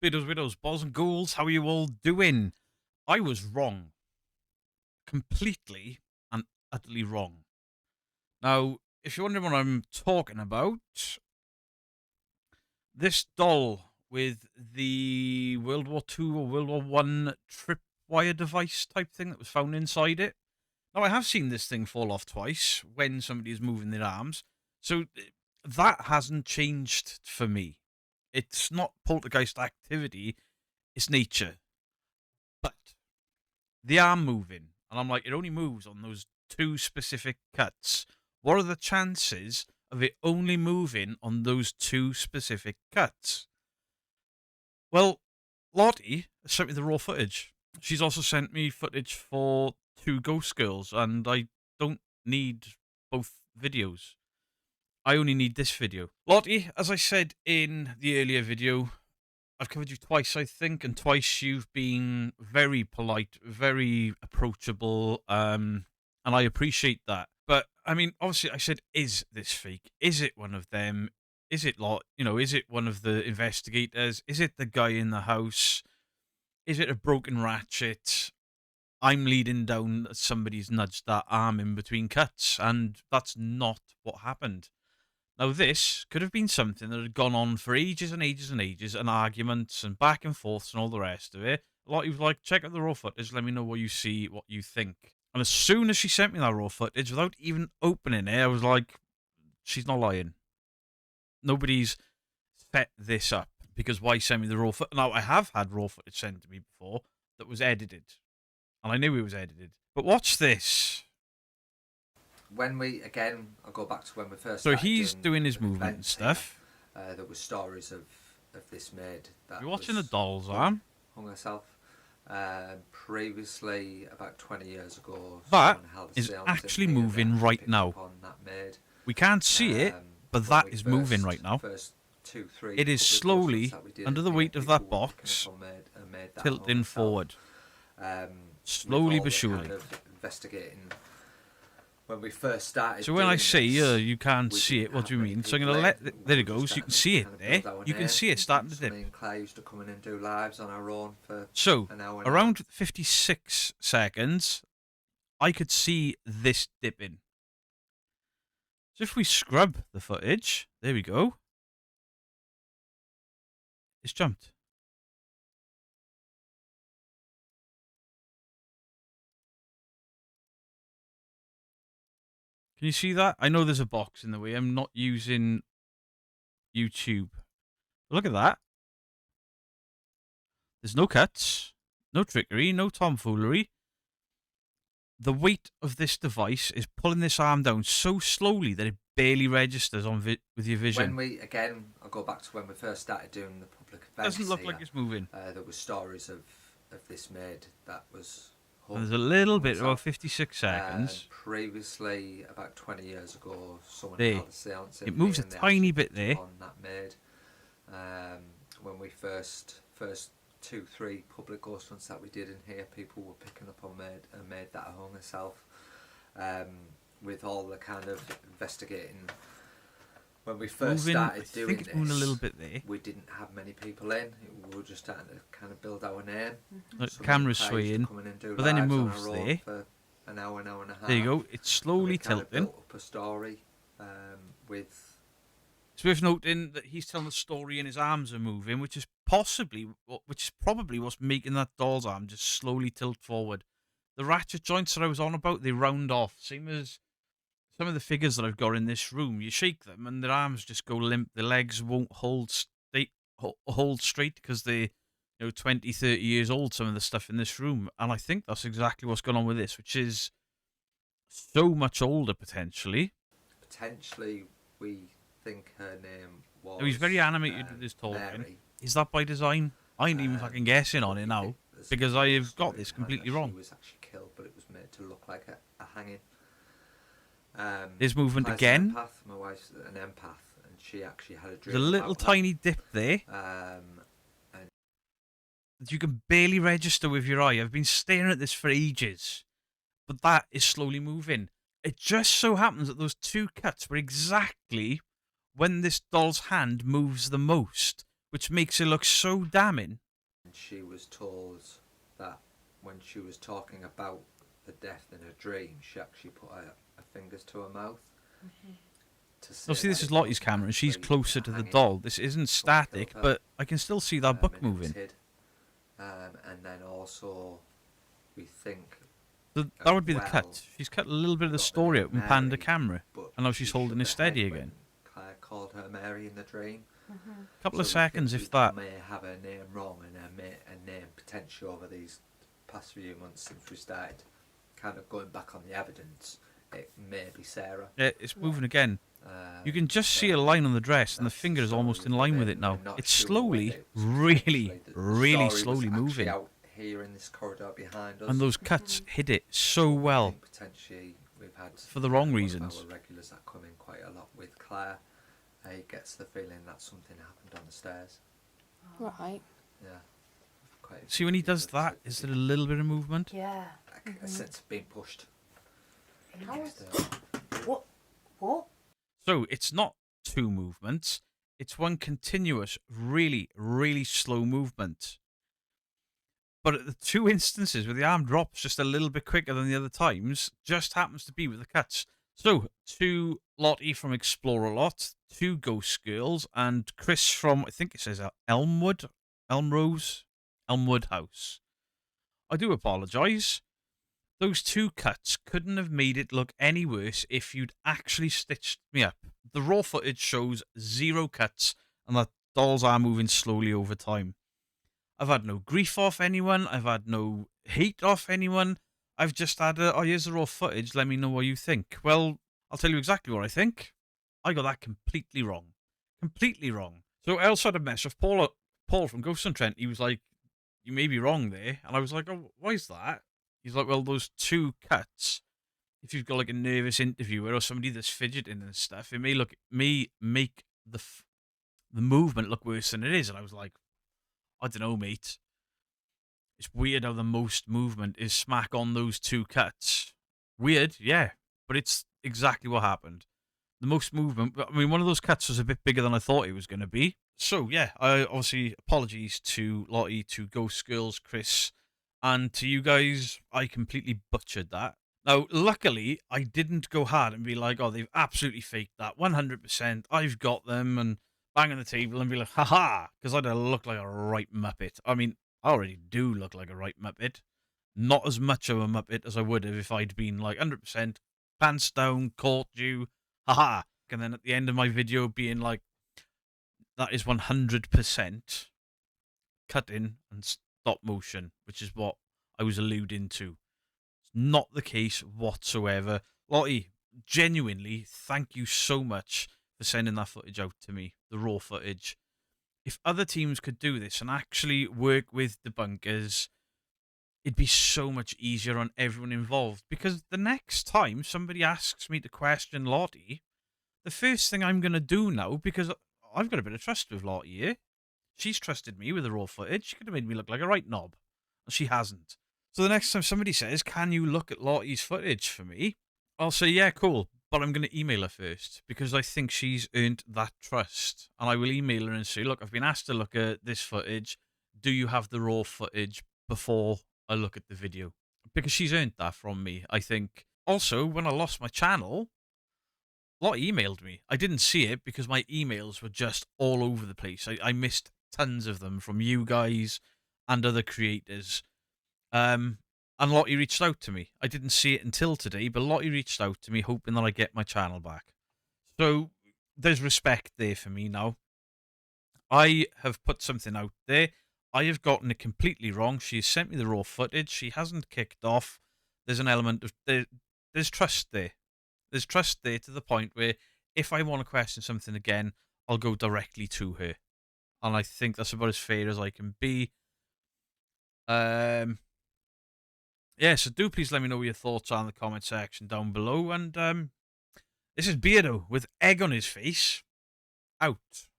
Widows, widows, balls and ghouls, how are you all doing? I was wrong. Completely and utterly wrong. Now, if you're wondering what I'm talking about, this doll with the World War II or World War One tripwire device type thing that was found inside it. Now, I have seen this thing fall off twice when somebody is moving their arms, so that hasn't changed for me. It's not poltergeist activity, it's nature. But the arm moving, and I'm like, it only moves on those two specific cuts. What are the chances of it only moving on those two specific cuts? Well, Lottie sent me the raw footage. She's also sent me footage for two ghost girls, and I don't need both videos. I only need this video. Lottie, as I said in the earlier video, I've covered you twice, I think, and twice you've been very polite, very approachable, and I appreciate that. But I mean, obviously, I said, "Is this fake? Is it one of them? Is it is it one of the investigators? Is it the guy in the house? Is it a broken ratchet?" I'm leading down that somebody's nudged that arm in between cuts, and that's not what happened. Now, this could have been something that had gone on for ages and ages and ages, and arguments and back and forths and all the rest of it. A lot of you was like, check out the raw footage, let me know what you see, what you think. And as soon as she sent me that raw footage, without even opening it, I was like, she's not lying. Nobody's set this up, because why send me the raw footage? Now, I have had raw footage sent to me before that was edited, and I knew it was edited. But watch this. I'll go back to when we first So started he's doing his movement and stuff. There was stories of this maid that You're watching the doll's arm. hung herself. Previously, about 20 years ago, That someone held a is seance actually in here moving that right picked now. up on that maid. We can't see it, but When that we is moving right now. first two, three It is public slowly, ghost hunts that we did under in the here, weight of people that were picking box, up on a maid that hung tilting herself. forward. With Slowly all but the surely. kind of investigating. When we first started, So when I doing say this, you can't we see it, didn't what have do you many mean? So I'm people going to in. let, there it We were goes, just you can starting to see it kind of there. build our You can name. see it starting to So dip. me and Claire used to come in and do lives on our own for So, an hour. around 56 seconds, I could see this dipping. So if we scrub the footage, there we go. It's jumped. Can you see that? I know there's a box in the way. I'm not using YouTube. Look at that. There's no cuts, no trickery, no tomfoolery. The weight of this device is pulling this arm down so slowly that it barely registers on with your vision. I'll go back to when we first started doing the public It events. doesn't look here. like it's moving. There was stories of this maid that was. And there's a little bit, about 56 seconds. Previously, about 20 years ago, someone There. held a seance. It moves a tiny bit there. On that maid. When we first 2-3 public ghost hunts that we did in here, people were picking up on a maid that hung herself. With all the kind of investigating. When we first started doing this, moving a little bit there. we didn't have many people in. We were just starting to kind of build our name. Like the camera's swaying, but then it moves there. For an hour and a half. There you go. It's slowly tilting. Built up a story with. It's worth noting that he's telling a story and his arms are moving, which is probably what's making that doll's arm just slowly tilt forward. The ratchet joints that I was on about, they round off, same as some of the figures that I've got in this room. You shake them and their arms just go limp. The legs won't hold straight because they're 20, 30 years old, some of the stuff in this room. And I think that's exactly what's going on with this, which is so much older potentially. Potentially, we think her name was. He's very animated with his talking. Mary. Is that by design? I ain't even fucking guessing on it now, because I have got this completely wrong. She was actually killed, but it was made to look like a hanging. There's movement Claire's again. An empath. My wife's an empath, and she actually had a dream. There's a little about tiny dip there that. that you can barely register with your eye. I've been staring at this for ages, but that is slowly moving. It just so happens that those two cuts were exactly when this doll's hand moves the most, which makes it look so damning. And she was told that when she was talking about the death in her dream, she actually put her fingers to her mouth. To say Now, see, this that is it Lottie's wasn't camera, and she's actually closer to the hanging doll. This isn't someone killed static, her. but I can still see that book And it was moving. hid. And then also, we think So that would be the well, cut. She's cut a little bit of the got the story name out and panned the Mary, camera. but And now she's she holding it shook her steady head again. when Claire called her Mary in the dream. A couple of So we think seconds, we if that. may have her name wrong and her name potentially over these past few months since we started kind of going back on the evidence. It may be Sarah. Yeah, it's moving again. You can just so see a line on the dress, and the that's finger is story almost in we've line come with in. it now. We're not It's sure slowly, whether it's really, the really story slowly was actually moving. out here in this corridor behind us. And those cuts hit it so I well. think potentially we've had For the wrong one reasons. of our regulars that come in quite a lot with Claire. He gets the feeling that something happened on the stairs. Right. Yeah. Quite a See, few when he people does have that, said is that there a little bit of movement? Yeah. like a sense of being pushed. How against is- her. What? So it's not two movements. It's one continuous, really, really slow movement. But at the two instances where the arm drops just a little bit quicker than the other times, just happens to be with the cuts. So, to Lottie from ExploreAlot, two Ghost Girls, and Chris from, I think it says Elmwood House. I do apologise. Those two cuts couldn't have made it look any worse if you'd actually stitched me up. The raw footage shows 0 cuts, and that doll's arm moving slowly over time. I've had no grief off anyone. I've had no hate off anyone. I've just had oh, here's the raw footage. Let me know what you think. Well, I'll tell you exactly what I think. I got that completely wrong. Completely wrong. So I also had a mess with Paul from Ghost and Trent. He was like, you may be wrong there. And I was like, oh, why is that? He's like, well, those two cuts, if you've got like a nervous interviewer or somebody that's fidgeting and stuff, it may make the movement look worse than it is. And I was like, I don't know, mate. It's weird how the most movement is smack on those two cuts. Weird, yeah, but it's exactly what happened. The most movement, I mean, one of those cuts was a bit bigger than I thought it was going to be. So, yeah, I obviously apologies to Lottie, to Ghost Girls, Chris, and to you guys. I completely butchered that. Now, luckily, I didn't go hard and be like, oh, they've absolutely faked that 100%. I've got them, and bang on the table and be like, haha, because I'd look like a right muppet. I mean, I already do look like a right muppet. Not as much of a muppet as I would have if I'd been like 100% pants down, caught you, haha. And then at the end of my video being like, that is 100% cut in and stop motion, which is what I was alluding to. It's not the case whatsoever. Lottie, genuinely, thank you so much for sending that footage out to me, the raw footage. If other teams could do this and actually work with debunkers, it'd be so much easier on everyone involved. Because the next time somebody asks me to question Lottie, the first thing I'm going to do now, because I've got a bit of trust with Lottie here, she's trusted me with the raw footage. She could have made me look like a right knob. She hasn't. So the next time somebody says, can you look at Lottie's footage for me? I'll say, yeah, cool. But I'm going to email her first because I think she's earned that trust. And I will email her and say, look, I've been asked to look at this footage. Do you have the raw footage before I look at the video? Because she's earned that from me, I think. Also, when I lost my channel, Lottie emailed me. I didn't see it because my emails were just all over the place. I missed tons of them from you guys and other creators. And Lottie reached out to me. I didn't see it until today, but Lottie reached out to me hoping that I get my channel back. So there's respect there for me now. I have put something out there. I have gotten it completely wrong. She sent me the raw footage. She hasn't kicked off. There's an element of there's trust there. There's trust there to the point where if I want to question something again, I'll go directly to her. And I think that's about as fair as I can be. Yeah, so do please let me know what your thoughts are in the comment section down below. And this is Beardo with egg on his face. Out.